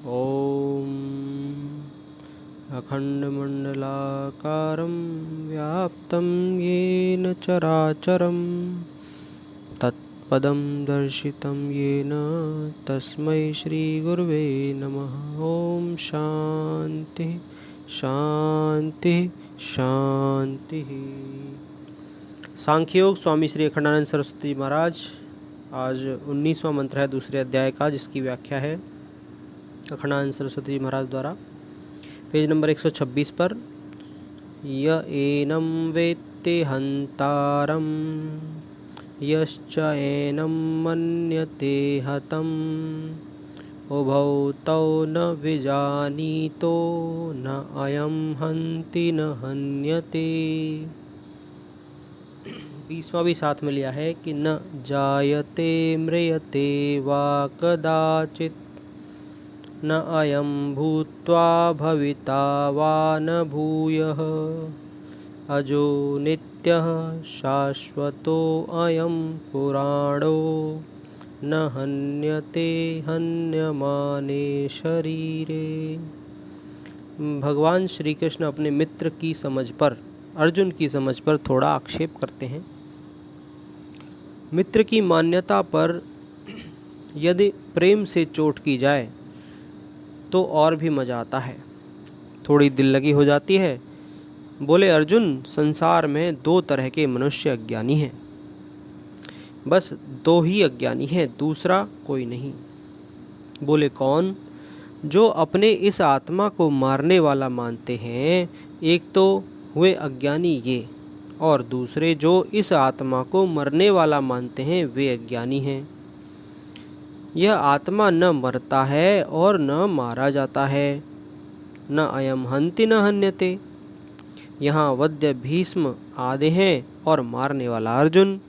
ॐ अखण्डमण्डलाकारं व्याप्तं येन चराचरं तत्पदं दर्शितं येन तस्मै श्रीगुरुवे नमः। ॐ शान्तिः शान्तिः शान्तिः। सांख्य योग स्वामी श्री अखंडानंद सरस्वती महाराज। आज 19वां मंत्र है दूसरे अध्याय का, जिसकी व्याख्या है अखंडानंद सरस्वती महाराज द्वारा। पेज नंबर 126 पर। य एनं वेत्ति हन्तारं यश्च एनं मन्यते हतम् उभौ तौ न विजानीतो न अयं हन्ति न हन्यते। 20वां भी साथ में लिया है कि न जायते म्रियते वा कदाचित् न अयं भूत्वा भविता वा न भूयः अजो नित्यः शाश्वतो अयं पुराणो न हन्यते हन्यमाने शरीरे। भगवान श्री कृष्ण अपने मित्र की समझ पर, अर्जुन की समझ पर थोड़ा आक्षेप करते हैं। मित्र की मान्यता पर यदि प्रेम से चोट की जाए तो और भी मज़ा आता है, थोड़ी दिल लगी हो जाती है। बोले अर्जुन, संसार में दो तरह के मनुष्य अज्ञानी हैं, बस दो ही अज्ञानी हैं, दूसरा कोई नहीं। बोले कौन? जो अपने इस आत्मा को मारने वाला मानते हैं, एक तो हुए अज्ञानी ये, और दूसरे जो इस आत्मा को मरने वाला मानते हैं वे अज्ञानी हैं। यह आत्मा न मरता है और न मारा जाता है। न अयम हन्ति न हन्यते। यहाँ वध्य भीष्म आदि हैं और मारने वाला अर्जुन,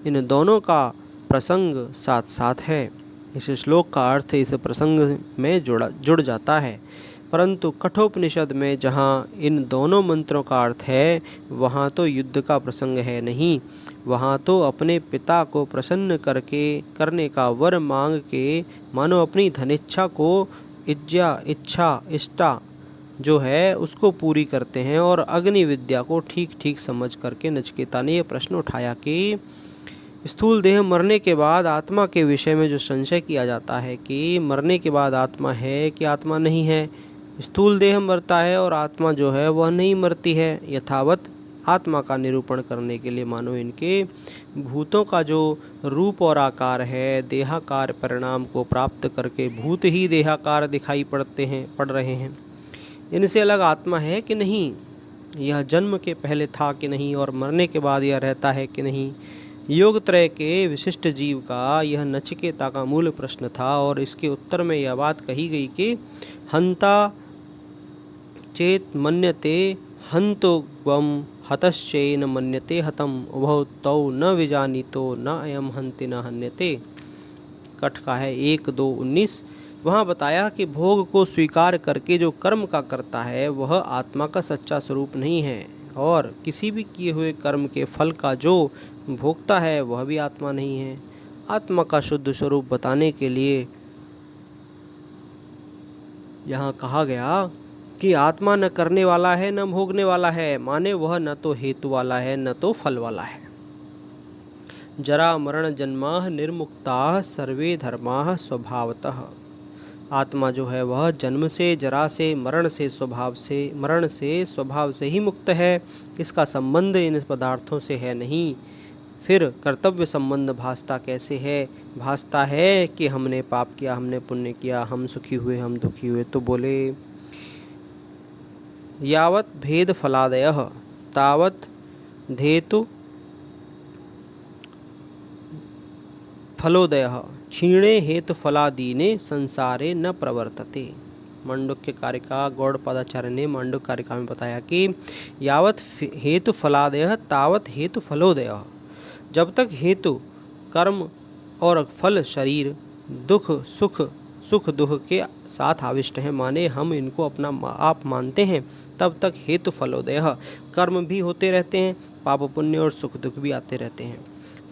इन दोनों का प्रसंग साथ साथ है। इस श्लोक का अर्थ इस प्रसंग में जुड़ जाता है, परंतु कठोपनिषद में जहाँ इन दोनों मंत्रों का अर्थ है वहाँ तो युद्ध का प्रसंग है नहीं। वहाँ तो अपने पिता को प्रसन्न करने का वर मांग के मानो अपनी धनिच्छा को इष्टा जो है उसको पूरी करते हैं। और अग्नि विद्या को ठीक ठीक समझ करके नचिकेता ने यह प्रश्न उठाया कि स्थूल देह मरने के बाद आत्मा के विषय में जो संशय किया जाता है कि मरने के बाद आत्मा है कि आत्मा नहीं है। स्थूल देह मरता है और आत्मा जो है वह नहीं मरती है। यथावत आत्मा का निरूपण करने के लिए मानो इनके भूतों का जो रूप और आकार है, देहाकार परिणाम को प्राप्त करके भूत ही देहाकार दिखाई पड़ रहे हैं। इनसे अलग आत्मा है कि नहीं, यह जन्म के पहले था कि नहीं, और मरने के बाद यह रहता है कि नहीं। योग त्रय के विशिष्ट जीव का यह नचिकेता का मूल प्रश्न था, और इसके उत्तर में यह बात कही गई कि हंता चेत मन्यते हंतो ग्वम हतश्चैन मन्यते हतम उभौ तौ न विजानीतो न अयम हन्ति न हन्यते। कठ का है 1-2-19। वहाँ बताया कि भोग को स्वीकार करके जो कर्म का करता है वह आत्मा का सच्चा स्वरूप नहीं है, और किसी भी किए हुए कर्म के फल का जो भोगता है वह भी आत्मा नहीं है। आत्मा का शुद्ध स्वरूप बताने के लिए यहाँ कहा गया कि आत्मा न करने वाला है न भोगने वाला है, माने वह न तो हेतु वाला है न तो फल वाला है। जरा मरण जन्माः निर्मुक्ताः सर्वे धर्माः स्वभावतः। आत्मा जो है वह जन्म से, जरा से, मरण से स्वभाव से ही मुक्त है। इसका संबंध इन पदार्थों से है नहीं। फिर कर्तव्य संबंध भासता कैसे है? भासता है कि हमने पाप किया, हमने पुण्य किया, हम सुखी हुए, हम दुखी हुए। तो बोले यावत भेद फलादयः तावत धेतु फलोदयः क्षीणे हेतु फलादीने संसारे न प्रवर्तते। मांडुक्य कारिका गौड़पादाचार्य ने मांडुक्य कारिका में बताया कि यावत हेतु फलादयः तावत हेतु फलोदयः। जब तक हेतु कर्म और फल शरीर सुख दुख के साथ आविष्ट हैं, माने हम इनको अपना आप मानते हैं, तब तक हेतु फलोदयः कर्म भी होते रहते हैं, पाप पुण्य और सुख दुख भी आते रहते हैं।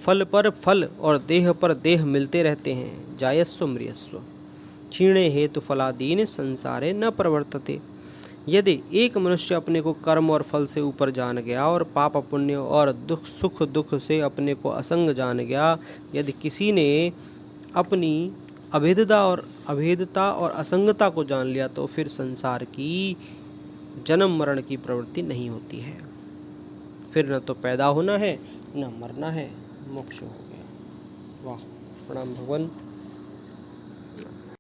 फल पर फल और देह पर देह मिलते रहते हैं। जायस्व मृयस्व। क्षीणे हेतु फलादीन संसारे न प्रवर्तते। यदि एक मनुष्य अपने को कर्म और फल से ऊपर जान गया और पाप पुण्य और दुख सुख दुख से अपने को असंग जान गया, यदि किसी ने अपनी अभेदता और असंगता को जान लिया, तो फिर संसार की जन्म मरण की प्रवृत्ति नहीं होती है। फिर न तो पैदा होना है न मरना है, मोक्ष हो गया। वाह, प्रणाम भगवान।